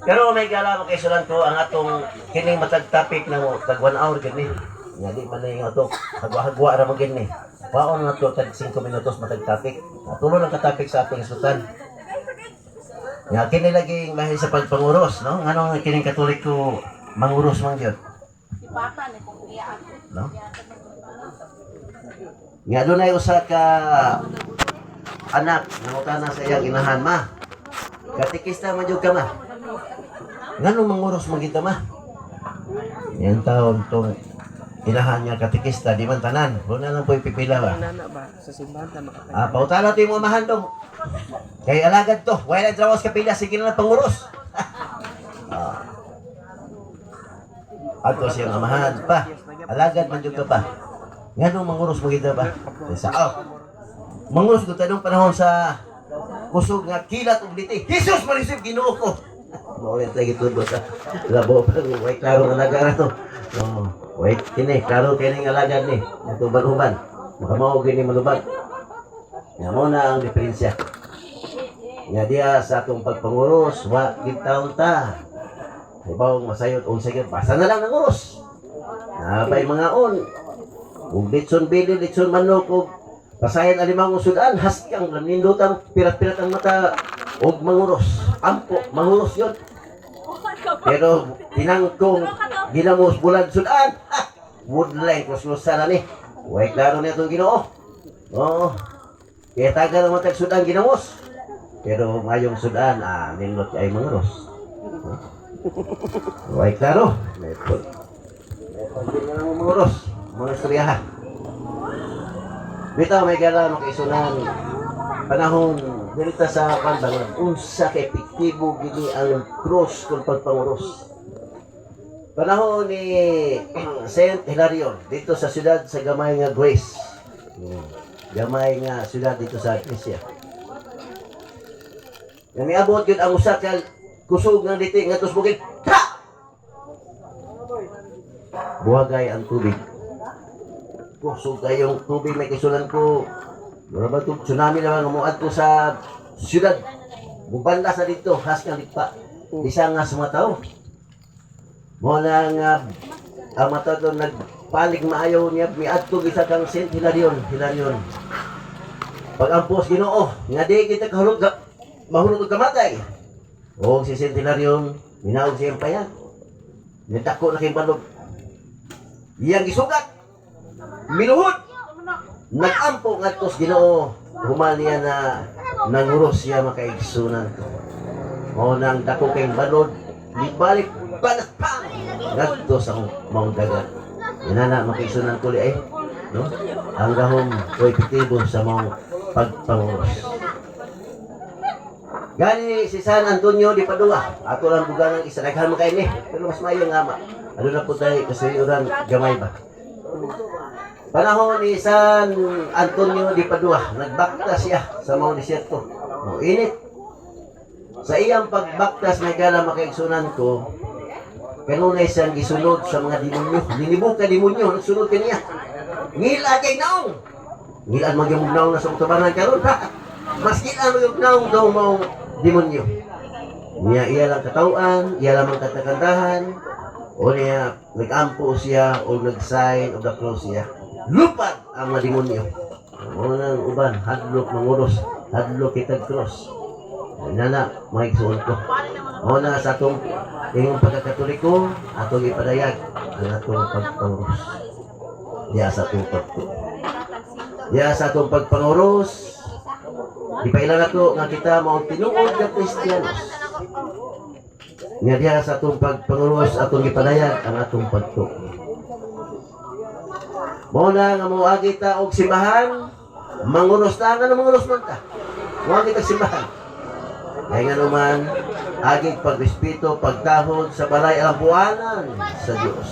Pero may gala mo kay sulan ko ang atong kining matag topic ng tag 1 hour gani. Nga di man yung ato hagwa-hagwa ra man gani. Paon na to tag 5 minutos matag topic. Tulo lang ka topic sa ating sultan. Nga kini lagi mahal sa pagpanguros, no? Nganong kining Katolik ko manguros man gyud. No? Nga dunay usa ka anak nangutana sa iyang inahan, ma. Katikista man jud ka, ma. Nganong manguros man kita, ma? Yan taon tong inahan niya katikista, di man tanan. Wala lang po ipipila ba? Nana ba? Sa simbahan na makapay. Pautala to yung mga mahan dong. Kay alagad to. Wala na drawas kapila. Sige na lang panguros. Ato siyang amahan pa. Alagad man ka pa. Nga nung manguros mo kita ba? Manguros ko tanong panahon sa kusog nga kilat ug liti. Jesus marisip Ginoo ko. Mawala tayo gitudo sa labo pa. Way klaro nga nagara to. Wait, kini klaro kini nga alagad ni. Ito banuban. Makamao gini malubag. Nga mo na ang diferensya. Nga diya sa atong pagpanguros, wa kita ta. Ibaw masayot unsay gyud basta na lang nanguros. Nabay mga on. Ug litson bili, litson manok ug pasayan alimang sudan, haskang nanindutang pirat-pirat ang mata ug manguros. Ampo, manguros yun. Pero tinangkong ginamos bulan sudan. Woodline kuslusan na ni. Way klaro na itong Ginoo. Oo. Kaya tagal naman tag-sudan ginamos. Pero ngayong sudan, nindot ay manguros. Way klaro. May pagpil nga ng manguros. Mga istoryahan. Bitaw may gala makaisunan. Panahon, dirita sa pandangan. Unsa ka epektibo gini ang cross kung pagpanguros. Panahon ni Saint Hilarion dito sa siyudad sa gamay nga Grace. Gamay nga siyudad dito sa Iglesia. Nga miabot yun ang usa ka kusog ng liti nga tusbugin. Ha! Buhagay ang tubig. Kusog kayong tubig may kisulan ko. Mura ba ito? Tsunami naman umuad ko sa siyudad. Bubanda sa dito. Haskang lipa. Isa nga sa mga tao. Muna nga ang mata doon nagpalig maayaw niya miadto isa kang Saint Hilarion. Pag ampos Ginoo nga di kita kahulog mahulog og kamatay. O si Saint Hilarion minaog siyang payag. Nitako na kay balog. Iyang gisugat. Miluhod. Nagampo ngadto sa Ginoo. Human niya na nanguros siya makaigsunan. O nang dako kay balod libalik panatang ngadto sa mong dagat. Inana makiisunan ko ay no? Ang gahom o epektibo sa mong pagpanguros. Gani si San Antonio di Padua. Ato lang bugangan isa daghan mo kay ni. Pero mas maayo nga ma. Ano na po tayo kasi uran gamay ba. Panahon ni San Antonio di Padua, nagbakta siya sa mga disyerto. No, init. Sa iyang pagbaktas may gala makaigsunan ko, kanunay siyang gisunod sa mga demonyo. Dinibog ka demonyo, nagsunod ka niya. Ngila kay naong. Ngilaan magyamog naong na sa utabanan karon ha. Mas ngilaan magyamog naong daw maong demonyo. Niya iya lang katauan, iya lamang katakandahan, o niya nag-ampo siya, o nag-sign, o nag-close siya. Lupad ang mga demonyo. O nang uban, hadlok manguros, hadlok kitag cross. Nana, mga igsuon ko. O na sa atong ingong pagkakatoliko, atong ipadayag ang atong pagpanguros. Diya sa atong pagpanguros. Diya sa atong pagpanguros, ipailan nato nga kita maong tinuod na Kristiyanos. Nga diya sa atong pagpanguros, atong ipadayag ang atong pagtuo. Muna nga muagi ta og simbahan, manguros ta nga manguros man ta. Muagi ta simbahan. Kaya nga naman, agig pagrespeto, pagdahod sa balay alampuanan sa Diyos.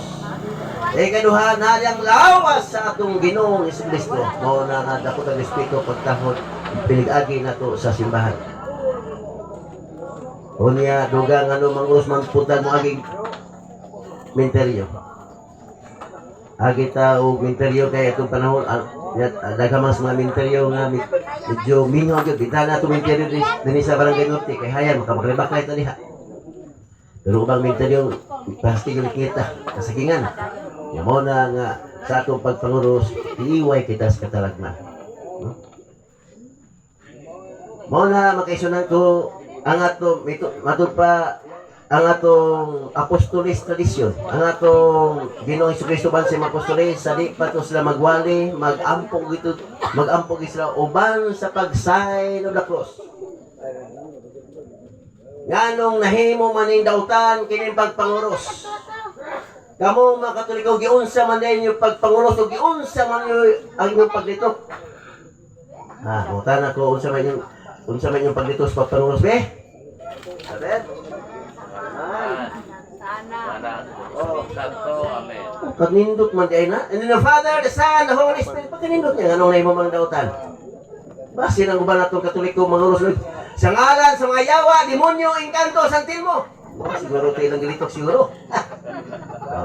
Kaduha na ang lawas sa atong Ginoong Jesucristo. Mao na nga dako ang respeto, pagdahod, pinigagi na to sa simbahan. Unya, dugang manguros man puntag mo agig menteryo. Agi ta og menteryo kay atong panahon Naghamang sa mga minteryo nga medyo mingaw yun. Bita na ito minteryo din sa Barangay Norte. Kaya hayan, makabaklibak na ito diha. Pero kubang minteryo, pasti yung kita. Kasakingan. Yan mo na nga sa atong pagpanguros, iiway kita sa katalagman. Mo na makaisunan ko ang ato matod pa ang atong apostolis tradisyon, ang atong Ginoong Jesucristo ban sa apostolis sa di pa to sila magwali, magampog sila uban sa pagsay no the cross. Nganong nahimo man ning dautan kining pagpanguros. Kamo mga Katoliko giunsa man din yung pagpanguros ug giunsa man yung ang inyong paglitok. Butan ako unsa man yung paglitos pagpanguros be? Amen. Santo, amen. Pagkanindot man di ay na. And then the Father, the Son, the Holy Spirit, pagkanindot niya, anong nahimo mang dautan? Basin ang uban natong Katoliko manguros sa ngalan sa mga yawa, demonyo, engkanto, santilmo. Siguro tayo lang gilitok siguro.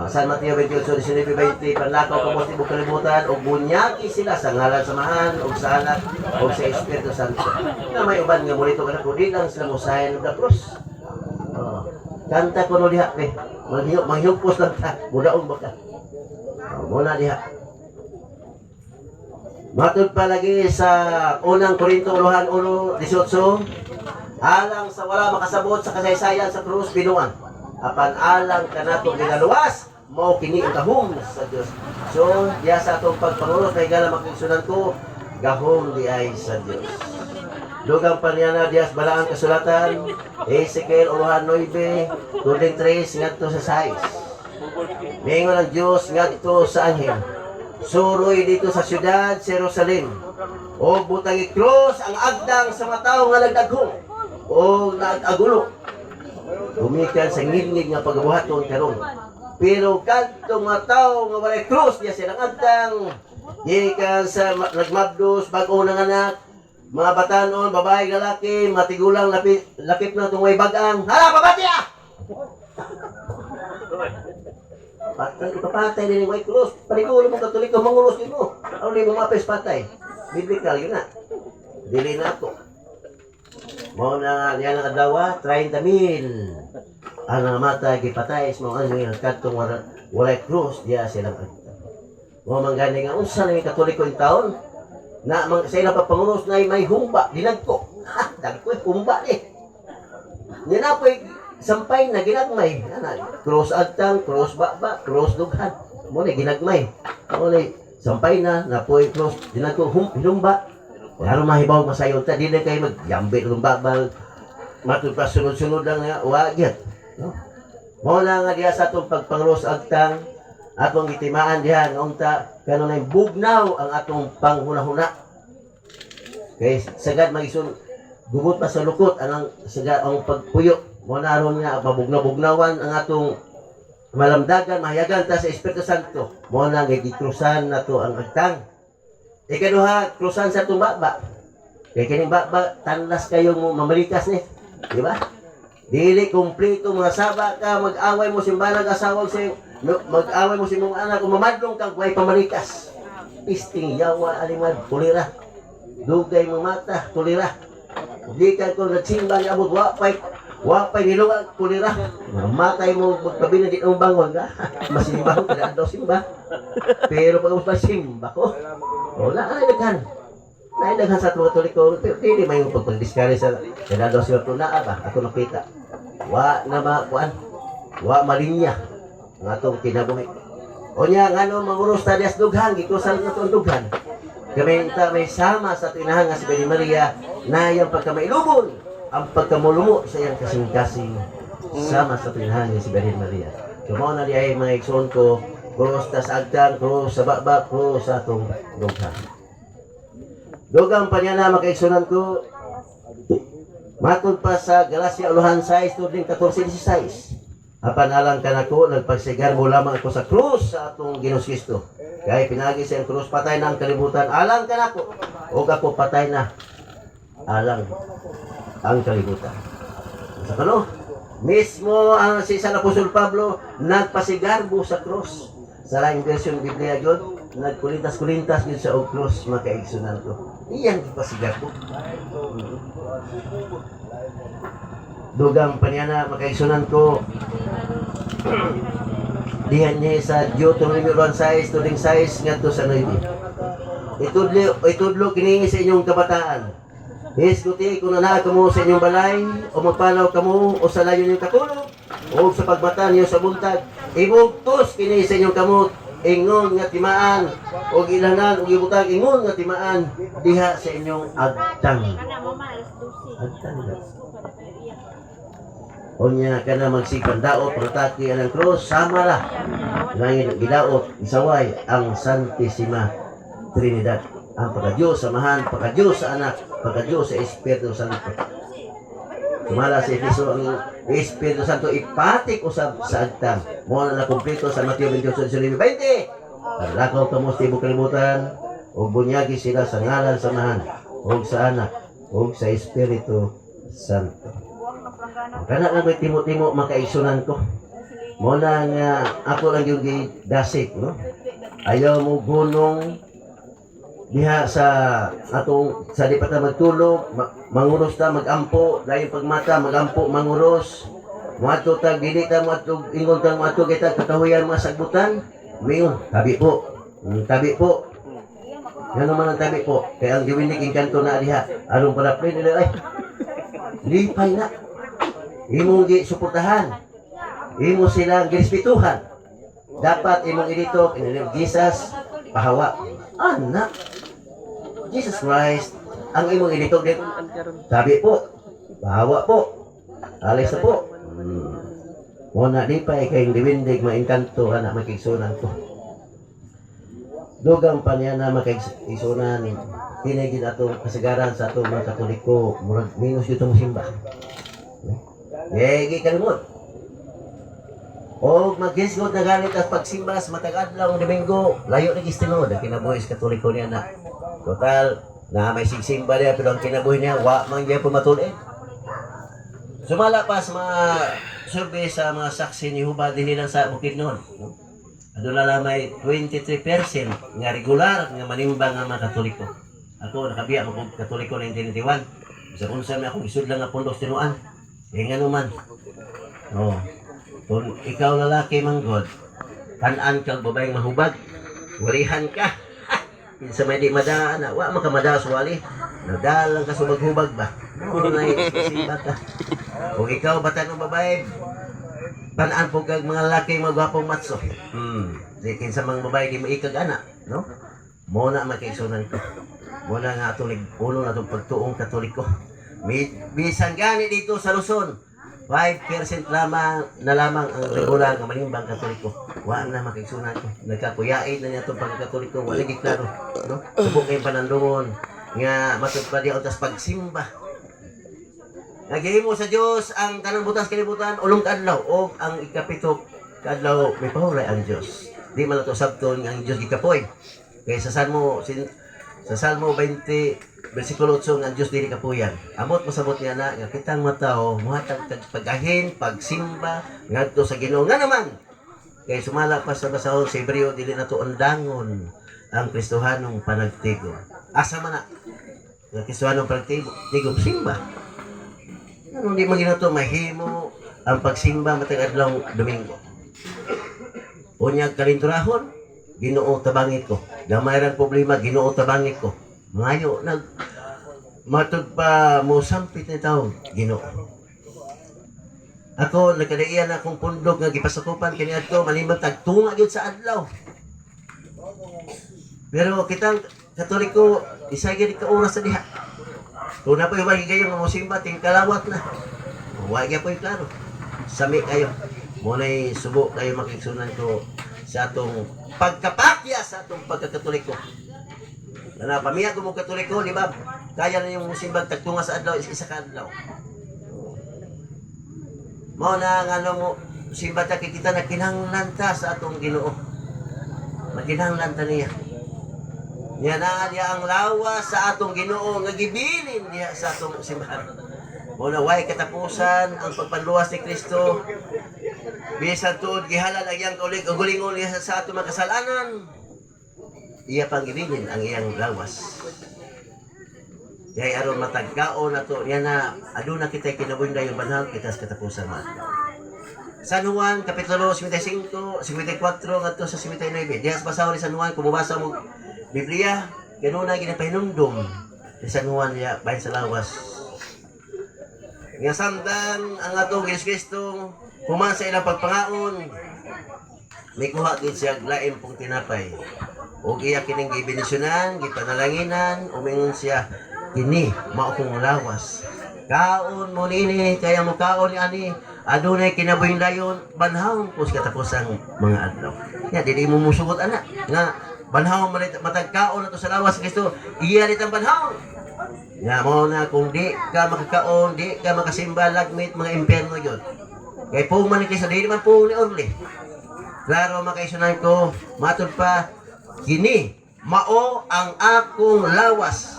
San Mateo 28:19-20, panlakaw ka mo tibok kalibutan, o bunyaki sila sa ngalan samahan, o sa anak, o sa Espiritu Santo. Na may uban nga mulito ka na po, di lang sila musayan ng the cross. Kanta ko no diha, manghiyupos lang ka, mudaong baka. Muna diha. Matod pa lagi sa unang Korinto 1:18, alang sa wala makasabot sa kasaysayan sa krus binuang, apan alang kanato ginaluwas, mao kini ang gahom sa Dios. So, diya sa atong pagpangulos kay gala makigsunan ko, gahom di ay sa Dios. Dugang pa niya na diyas balaan kasulatan, Ezekiel 9, 3 ngadto sa 6. Mingon ang Diyos ngadto sa anghel, suroy dito sa syudad, Jerusalem, o butang i-cross ang agdang sa mataw nga nagdaghong, o nag-agulo. Gumikan sa ngilngig nga pagbuhaton karon. Pero kadtong mataw nga walay cross diya silang agdang, gikan sa nagmabdos bag-o ng anak, mga batanon, babae, lalaki, matigulang, lakip na itong may bagang. Hala, pabati ah! Ipapatay din yung white cross. Panigulo mo Katoliko, mangulos din mo. Ano din mo mapes patay? Biblical, yun na. Dili na ito. Mo na yan ang adawa, 30,000. Ang namatay, gipatay, sa mga ano kadtong walay cross, diya silang agta. Mo manggani nga, unsa na yung Katoliko yung taon? Na sa ilang papangunos na may humba, dinagko. Dagko humba eh. Yan na po'y sampay na ginagmay. Cross agtang, cross baba, cross dughan. Muna ginagmay. Muna sampay na po'y cross, dinagko humba. Lalo mahibaw masayon ta, di na kayo magyambit humba, matod pa sunod-sunod lang nga, wagyan. Muna nga diya sa itong pagpangunos agtang, atong itimaan diha nga unta kanunay bugnaw ang atong panghuna-huna. Kay sagad magisun gubot pa sa lukot ang sagad ang pagpuyo. Mo naron nga mabugnaw-bugnawan ang atong malamdagan, mahayagan ta sa Espiritu Santo. Mo na gikrusan nato ang agtang. Ikaduha, krusan sa atong baba. Kay kining baba tanlas kayo mo mamalikas ni, di ba? Dili kumpleto mga saba ka, mag-away mo simbalang asawa sa mag-away mo si mong anak kung mamadlong kang may pamalikas. Pisting, yawa, alimad, tulira. Dugay mo mata, tulira. Di ka kung nagsimba ni abot, wapay nilungan, tulira. Matay mo, magpabina di ang bangon ka. Masimba ko, kailangan daw simba. Pero pag mas simba ko, wala, daghan. Daghan sa mga Katoliko, hindi may yung pagpagdiskari sa kailangan daw simba. Tunaa ba? Ako nakita. Wa na makuan. Wa malinya. Nga itong kinabuhi. O niya, nga no, manguros ta dias dughan, gikusan na itong dughan. Kami may sama sa tinahan nga si Bani Maria na yung pagkamailubon, ang pagkamulumo sa iyang kasing-kasing sama sa tinahan nga si Bani Maria. Kumaw na diya mga ikson ko, krus tas agtan, krus sa baba, krus sa itong dughan. Dugang pa niya na makaiksunan ko, matod pa sa Galacia Uluhan 6, tuding 14-16. Apan alang ka na ko, nagpagsigar mo lamang ako sa krus sa atong Ginoong Kristo. Kaya pinagi sa krus, patay na ang kalibutan. Alang ka na ko, o ako patay na. Alang ang kalibutan. Sa kano, mismo ang si San Apostol Pablo, nagpasigarbo sa krus. Sa laing version Biblia yun, nagkulintas-kulintas yun sa Oglos, makaigsunan ko. Iyang ipasigat ko. Dugang pa niya na makaigsunan ko. Dihan niya sa Deuteronomy 1:6, tuding 6, nga to sa 9. Itudlo kini sa inyong kabataan. Hisguti kung naa kamo sa inyong balay, o magpalaw kamo, o sa layo niyong katulog, o sa pagbata niyo sa buntag. Ibugtos kini sa inyong kamot, ingon nga timaan, o ilangan, o ibutang ingon nga timaan, diha sa inyong agtang. Agtang ba? O niya ka na magsikan daot, pagtaki ang krus, sama la. Nangin gidaot, isaway ang Santissima Trinidad. Ang pagka-Diyos samahan, pagka-Diyos sa anak, pagka-Diyos sa Espiritu Santo. Sumala sa Efeso ang Espiritu Santo ipatik usab sa agtang. Mo na kumpleto sa Mateo 28:20. Lakaw kamo sa tibok kalibutan, o bunyagi sila sa ngalan samahan, o sa anak, o sa Espiritu Santo. Kana lang ko'y timo-timo makaisunan ko. Mo na nga ako lang yung dasik, no? Ayaw mo gunong diha sa atong sa di pa ta magtulog, manguros ta magampo, lain pagmata magampo manguros. Moadto ta dili ta moadto ingon ta moadto kita katahuyan mga sagbutan. Mingon, tabi po. Tabi po. Yan naman ang tabi po. Kaya ang diwinig inkanto na diha. Anong palapin nila ay lipay na. Imong gi-suportahan. Imo silang girespetuhan. Dapat imong idito kinilig Jesus pahawa. Anak. Jesus Christ ang imong idito dito. Sabi po. Pahawa po. Alis na po. Muna lipay kayong diwindig maingkanto anak makigsunan ko. Dugang pa niya na makigsunan. Kinigid atong kasagaran sa atong mga Katoliko. Murag minus dito mo simba. Yegi kalimot. O maghisgot na ganit at pagsimbas matagad lang Domingo, layo na gistinod ang kinabuhi sa Katoliko niya na. Total, na may sigsimba niya pero ang kinabuhi niya, wa man niya pumatulid. Sumala pa sa mga survey sa mga saksi ni Hubad din lang sa bukid noon. Ano na may 23% nga regular nga manimbang ang mga Katoliko. Ako nakabiya ako Katoliko 1991. Sa unsa na ako isud lang nga pundos tinuan. Eh nga naman. Oh. Kung ikaw lalaki manggod, tanan kang babaeng mahubag, walihan ka. Pinsa may di madaan, wa man ka madaas wali. Nadalang ka sa maghubag ba? No, simba ka. Kung ikaw batan ng babae, tanan po kag mga lalaki magwapong matso. Di kinsa mang babae di maikag anak, no? Mo na makisunan ko. Mo na nga atong ulo na itong pagtuong Katoliko. Bisan gani dito sa Luzon, 5% lamang ang regular ng manimbang Katoliko. Wala na makiksunan ko. Nagkakuyain na niya itong pagkatoliko. Wala giklaro. No? Subok kayong panandungon. Nga matugpa di otas pagsimba. Nagihimo sa Diyos ang tanang butas kalibutan, ulong kadlaw. O ang ikapito kadlaw, may pahuray ang Diyos. Di man ito sabton ang Diyos ikapoy. Kaya sa Salmo 20, versikulo 8, ang Diyos dili kapuyan. Amot masabot niya na, nga kitang matao, muhatag pag-ahin, pagsimba, ngadto sa Ginoo. Nga naman, kaya sumala pa sa basahon sa Hebreo, dili na to undangon ang Kristohanong panagtigom. Asa man na, ang Kristohanong panagtigom, simba. Ano di magina to, mahimo ang pagsimba matagadlong Domingo. Unyag kalinturahon, Ginoo tabangit ko. Gamay rang problema, Ginoo tabangit ko. Ngayo, matod pa mo sampit na taon, Ginoo. Ako, nagkadaiyan akong pundok nga gipasakupan, kaniad ko, malimbang tagtunga yun sa adlaw. Pero kitang Katoliko, isa gini ka oras sa diha. Kung na po yung kayo nga musimba, tingkalawat na. Huwag yan po yung klaro. Sami kayo. Muna'y subo kayo makiksunan ko sa atong pagkapakya sa atong pagkakatoliko. Na pamiya ko mo Katoliko, di ba? Kaya na yung simbang tagtunga sa adlaw, isa ka adlaw. Mao na ang ano mo, simba ta kita na kinahanglan ta sa atong Ginoo. Makinahanglan ta niya. Niya na niya ang lawas sa atong Ginoo nga gibilin niya sa atong simbahan. Mao na way katapusan ang pagpanluwas ni Kristo. Bisan tuod gihalal ang iyang kaulig, gulingon niya sa atong mga kasalanan. iya pang gibilin ang iyang lawas. Kaya aron matagkaon na to, yan na, aduna kita kinabunda yung banhal, kita sa katapusan man. San Juan, Kapitulo 55, 54, ngadto sa 59. Diyas basaw ni San Juan, kung mabasa mo Biblia, gano'n na ginapahinumdum ni San Juan niya, bahin sa lawas. Nga sandan, ang atong Yesus Kristo, human sa ilang pagpangaon, may kuha din siya laim pong tinapay. O iya kining gibenisyonan, gipanalanginan, umingon siya, kini, mao kong lawas. Kaon mo nini, kaya mo kaon ni ani, adunay kinabuhing dayon, banhawon po sa katapusang mga adlaw. Ya, dili mo musugot anak, nga banhawon matagkaon na to sa lawas Kristo, iya litang banhawon. Ya, mo na kung di ka makakaon, di ka makasimba, lagmit, mga impyerno yun. Kaya po man ni Kristo, di naman po ni Orly. Klaro makaisunan ko, matod pa, kini, mao ang akong lawas.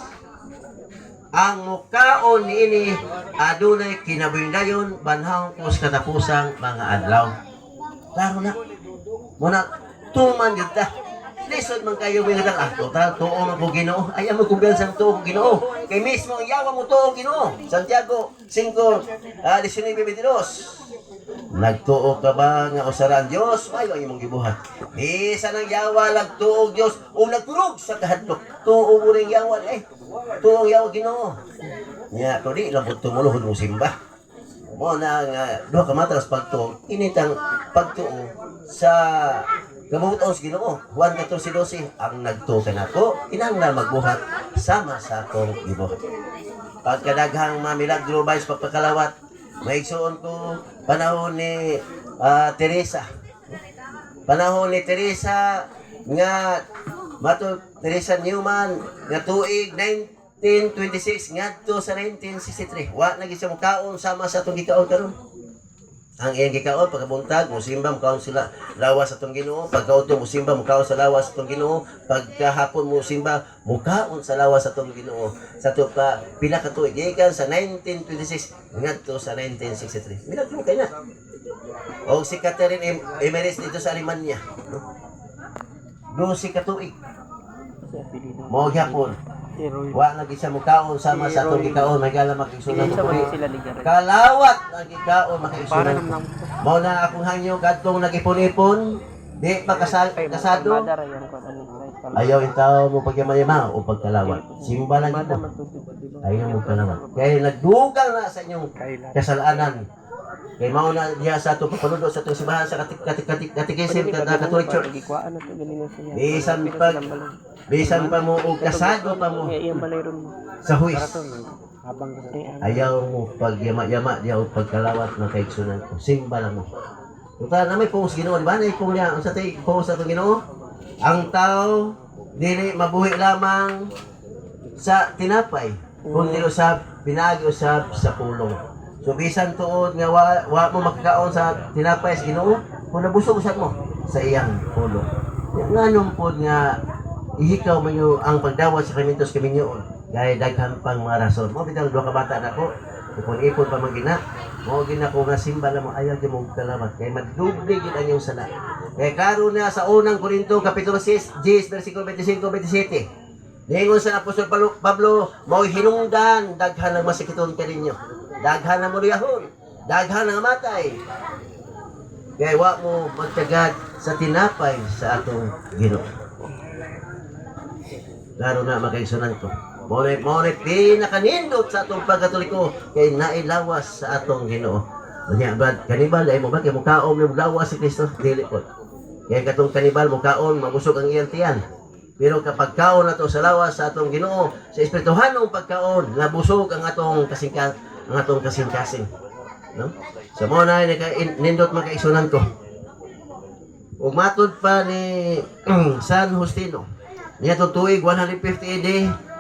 Ang mukaon ni ini, adunay kinabuhindayon, banhawon ko sa katapusang mga adlaw. Klaro na, muna, tuman yun ta. Lisod man kayo may ngatang, total, tuo man po Ginoo. Ayaw mo kumbiyansang tuo ko Ginoo. Kay mismo, iyawa mo tuo Ginoo. Santiago 5:19-22. Nagtuo ka ba nga usaran Dios? Mayo ang imong gibuhat. Isa nang yawa nagtuo Dios o nagturog sa kahadlok. Tuo mo ring yawa tuo yawa Ginoo. Nya to di lang pud tumuluhod mo simba. Mo na nga duha ka matras pagtuo. Initang pagtuo sa kamuton sa Ginoo. Juan 14:12 ang nagtuo kanako kinahanglan magbuhat sama sa akong gibuhat. Pagkadaghang mga milagro bayis pagpakalawat, maigsuon ko panahon ni Teresa. Panahon ni Teresa nga mato Teresa Newman nga tuig 1926 ngadto sa 1963. Wa na gid siya mukaon sama sa atong gikaon karon. Ang iyang gikaon pagkabuntag musimba mukaon sila lawas sa atong Ginoo, pagkaudto musimba mukaon sa lawas sa atong Ginoo, pagkahapon musimba mukaon sa lawas sa atong Ginoo. Sa to pa pila ka tuig gikan sa 1926 ngadto sa 1963. Milagro kay na. O si Catherine Emmerich dito sa Alemania, no? 12 ka tuig. Mo gyapon. Wa lagi siya mukaon sama sa atong gikaon, may gala makigsunan mo kuri. Kalawat ang gikaon makigsunan. Mao na akong hangyo kadtong nagipon-ipon, di pa kasado. Ayaw intaw mo pagyama-yama o pagkalawat. Simba lang ito. Ayaw mo kalawat. Kaya nagdugang na sa inyong kasalanan. Kaya mao na diya sa ato papanudo sa atong simbahan sa katikisim Catholic Church. Bisan pa mo o kasado pa mo sa huwis. Ayaw mo pagyama-yama diya o pagkalawat na kaigsunan ko. Simba lang mo. Tuta na may pungos Ginoo, di ba? Na ipong niya, ang sa tayo pungos sa itong Ginoo. Ang tao, dili mabuhi lamang sa tinapay, kundi usab, pinagi usab sa pulong. So bisan tuod nga wa mo makakaon sa tinapay sa Ginoo, kung nabusog usab mo sa iyang pulong. Nganong pod nga ihikaw man yung ang pagdawat sa Kramentos Kaminyoon. Gaya daghan pang mga rason. Mo bitaw duha ka bata na ko. Ipon-ipon pa magina. Mo gina ko nga simba na mo ayaw di mo kalamat. Kaya madubli gid ang iyong sala. Kaya karon na sa unang Korinto Kapitulo 6, versikulo 25-27. Ningon sa Apostol Pablo, mo hinungdan daghan ng masikiton ka ninyo. Daghan ng muliyahon. Daghan ng matay. Kaya wa mo magtagad sa tinapay sa atong Ginoo. Laro na makaigsunan ko. Monet pinakanindot sa atong pagkatoliko kay nailawas sa atong Ginoo. Unya bad kanibal ay mo ba kay mukaon mo lawas si Kristo dili po. Kaya katong kanibal mukaon mabusog ang iyang tiyan. Pero kapag kaon nato sa lawas sa atong Ginoo, sa espirituhanong pagkaon, nabusog ang atong kasing-kasing. No? Sa mo na nindot makaigsunan ko. Ug matod pa ni San Justino. Niya tuig 150 AD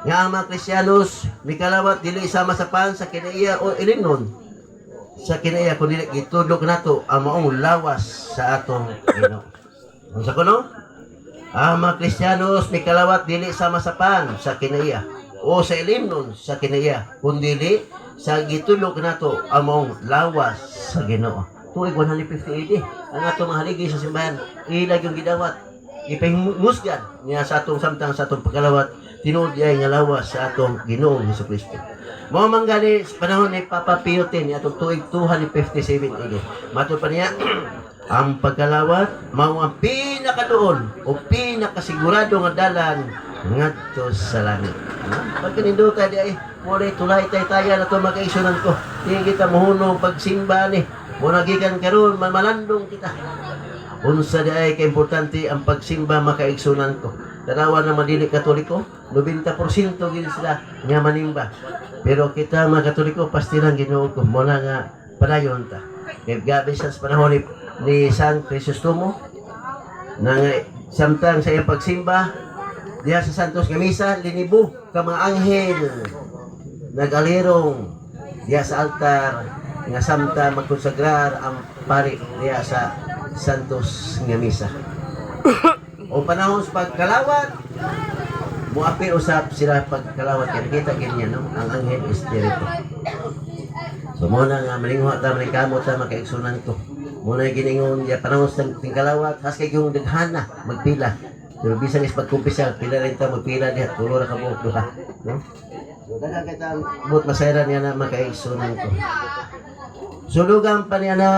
nga ang mga Kristiyanos mikalawat dili sama sa pan sa kinaiya o ilinon sa kinaiya kun dili gitudlok nato ang maong lawas sa atong Ginoo. Unsa kuno? Ang mga Kristiyanos mikalawat dili sama sa pan sa kinaiya o sa ilinon sa kinaiya kun dili sa gitudlok nato ang maong lawas sa Ginoo. Tuig 150 AD ang atong mga haligi sa simbahan ilag yung gidawat ipahingusgan niya sa atong samtang sa atong pagkalawat tinuod ay nga lawas sa atong Ginoong Hesukristo. Mao man gani sa panahon ni Papa Pio X ni atong tuig 257 ini. Matud pa niya ang pagkalawat mao ang pinakaduol o pinakasigurado nga dalan ngadto sa langit. Pag kininduta di ay mo tulay tay-taya na to makaisunan ko. Di kita mohunong pagsimba ni. Muna gikan karon malandong kita. Unsa di ay kaimportante ang pagsimba makaigsunan ko. Tanawa ng madili Katoliko, 90% gid sila nga manimba. Pero kita mga Katoliko pastilan Ginoo ko mo na nga padayon ta. Kaya gabi sa panahon ni San Crisostomo na nga samtang sa iyang pagsimba diha sa Santos nga Misa linibo ka mga anghel nagalirong diha sa altar nga samtang magkonsagrar ang pari diha sa Santos nga Misa. O panahon sa pagkalawat, muapil usap sila pagkalawat. Kaya nakita ganyan, no? Ang anghel espiritu. So muna nga, malinguha ta, malikamo ta, makaigsunan ko. Muna yung giningon, ya panahon sa tingkalawat, has kay yung daghana, magpila. Pero bisan is pagkumpisal, pila rin ta, magpila niya, tulo na kabuok duha. No? So daghang kita, buot masayran niya na makaigsunan ko. Sulugan pa niya na,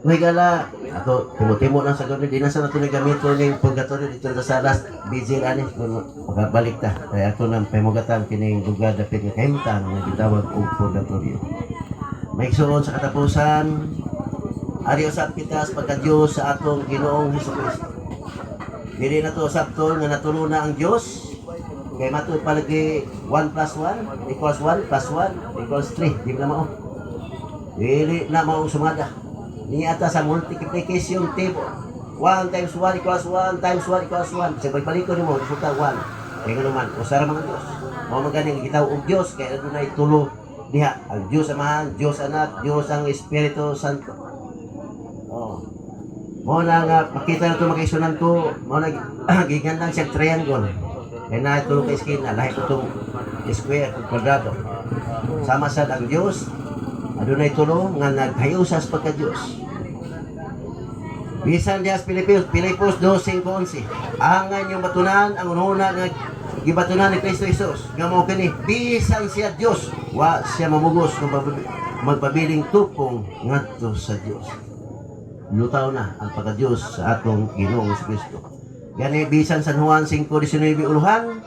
may gala, ato timo-timo lang sa gabi, di na sa natin nagamito ng purgatorio dito sa last vigil ani kung makabalik ta. Kaya ato nang pemugatan kining lugar dapit nga kahimtang nga gitawag og purgatorio. May igsoon sa katapusan, ari usab kita sa pagka-Dios sa atong Ginoong Hesukristo. Dili na to sabton nga natulo na ang Dios. Kay matud palagi 1 plus 1 equals 1 plus 1 equals 3. Di na mao. Dili na mao sumada. Niya sa multiplication table. 1 times 1 equals 1 times 1 equals 1. Sa pagpaliko ni mo, resulta 1. Kaya nga naman, usara mga Diyos. Mga magaling, gitaw og Diyos, kaya doon ay tulo diha. Ang Diyos Amahan, Diyos Anak, Diyos ang Espiritu Santo. Oh. Mo na nga, makita na ito makaisunan ko, mo na gigan lang siyang triangle. Kaya na ito kay skina, lahat itong square, kwadrado. Sama sad ang Diyos, adunay tulo nga naghayusas pagka-Dios. Bisan dias Pilipos 2:5-11. Angan yung batunan ang ununa nga gibatunan ni Kristo Jesus. Nga mao kini bisan siya Dios, wa siya mamugos kung magpabiling tupong ngadto sa Dios. Lutaw na ang pagka-Dios sa atong Ginoong Kristo. Gani bisan San Juan 5:19 uluhan,